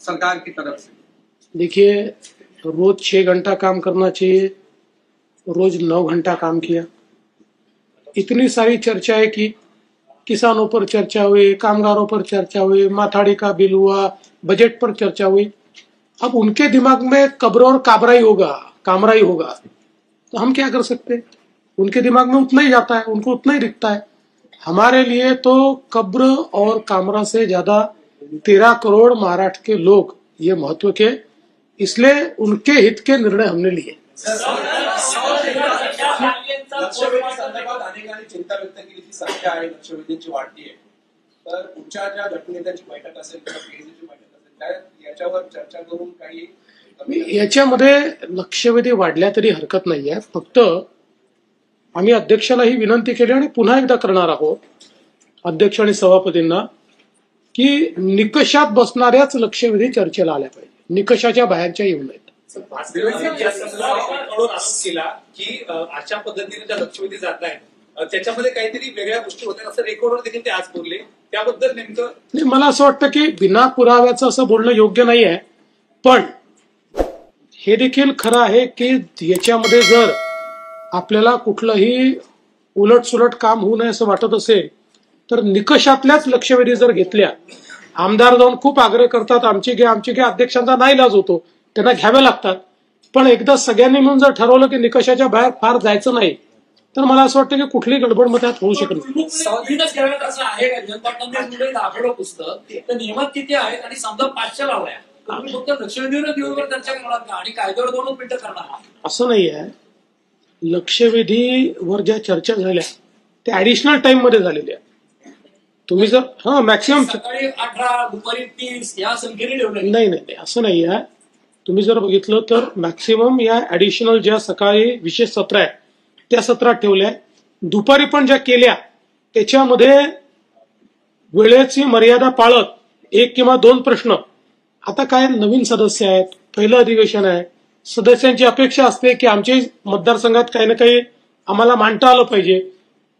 सरकार की तरफ से? देखिए, रोज 6 घंटा काम करना चाहिए, रोज 9 घंटा काम किया। इतनी सारी चर्चा है कि किसानों पर चर्चा हुई, कामगारों पर चर्चा हुई, माथाड़ी का बिल हुआ, बजट पर चर्चा हुई। अब उनके दिमाग में कब्र और कामरा ही होगा, तो हम क्या कर सकते हैं? उनके दिमाग में उतना ही जाता है, उनको उतना ही दिखता है। हमारे लिए तो कब्र और कामरा से ज्यादा 13 करोड़ महाराष्ट्र के लोग ये महत्व के, इसलिए उनके हित के निर्णय हमने लिए। लक्षवेधी संदर्भात अनेकांनी चिंता व्यक्त केली की संख्या आहे लक्षवेधींची वाढतीये, तर पुढच्या ज्या गटनेत्यांची बैठक असेल किंवा पीएससीची बैठक असेल त्या याच्यावर चर्चा करून काही याच्यामध्ये लक्षवेधी वाढल्या तरी हरकत नाहीये। फक्त आम्ही अध्यक्षाला ही विनंती केली आणि पुन्हा एकदा करणार आहोत अध्यक्ष आणि सभापतींना की निकषात बसणाऱ्याच लक्षवेधी चर्चेला आल्या पाहिजे, निकषाच्या बाहेरच्या येऊ नयेत। केला की अशा पद्धतीने ज्या लक्षवेधी जात आहेत त्याच्यामध्ये काहीतरी वेगळ्या गोष्टी होत्या असं रेकॉर्डवर देखील ते आज बोलले, त्याबद्दल नेमकं मला असं वाटतं की बिना पुराव्याचं असं बोलणं योग्य नाही आहे। पण हे देखील खरं आहे की याच्यामध्ये जर आपल्याला कुठलंही उलटसुलट काम होऊ नये असं वाटत असेल तर निकषातल्याच लक्षवेधी जर घेतल्या, आमदार जाऊन खूप आग्रह करतात आमची घ्या, अध्यक्षांचा नाईलाज होतो, त्यांना घ्याव्या लागतात। पण एकदा सगळ्यांनी मिळून जर ठरवलं की निकषाच्या बाहेर फार जायचं नाही, तर मला असं वाटतं की कुठलीही गडबड मध्ये होऊ शकत नाही। असं आहे का जनता काँग्रेसमध्ये दाखवलं पुस्तक तर नियमात किती आहेत आणि समजा 500 लावल्या, तुम्ही फक्त लक्षवेधीवर दिवसभर चर्चा करणार का आणि कायद्यावर 2 मिनिटं करणार? असं नाही आहे, लक्षवेधीवर ज्या चर्चा झाल्या त्या ऍडिशनल टाइम मध्ये झालेल्या। तुम्ही जर मॅक्सिमम सकाळी 18 दुपारी 30 या संख्येने ठेवलं नाही असं नाही आहे। तुम्ही जर बघितलं तर मॅक्सिमम या ऍडिशनल ज्या सकाळी विशेष सत्र आहे त्या सत्रात ठेवल्या, दुपारी पण ज्या केल्या त्याच्यामध्ये वेळेची मर्यादा पाळत 1 किंवा 2 प्रश्न। आता काय नवीन सदस्य आहेत, पहिलं अधिवेशन आहे, सदस्यांची अपेक्षा असते की आमच्या मतदारसंघात काही ना काही आम्हाला मांडता आलं पाहिजे,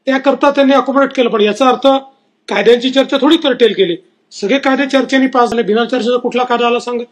त्याकरता त्यांनी अकोमोडेट केलं। पण याचा अर्थ कायद्यांची चर्चा थोडी करटेल केली, सगळे कायदे चर्चेने पास झाले, बिना चर्चेचा कुठला कायदा आला सांगा?